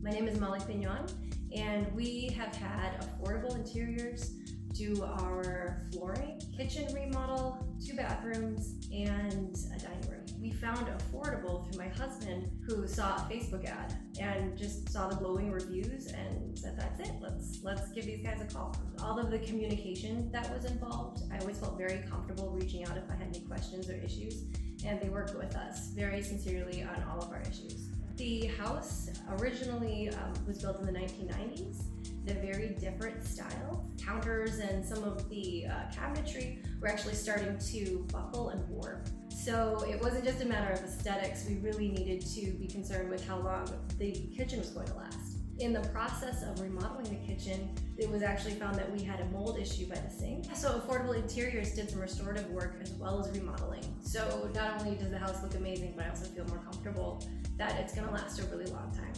My name is Piñon, and we have had affordable interiors, do our flooring, kitchen remodel, 2 bathrooms, and a dining room. We found affordable through my husband, who saw a Facebook ad and just saw the glowing reviews and said, that's it, let's give these guys a call. All of the communication that was involved, I always felt very comfortable reaching out if I had any questions or issues, and they worked with us very sincerely on all of our issues. The house originally was built in the 1990s. They're very different style. Counters and some of the cabinetry were actually starting to buckle and warp. So it wasn't just a matter of aesthetics. We really needed to be concerned with how long the kitchen was going to last. In the process of remodeling the kitchen, it was actually found that we had a mold issue by the sink. So Affordable Interiors did some restorative work as well as remodeling. So not only does the house look amazing, but I also feel more comfortable that it's gonna last a really long time.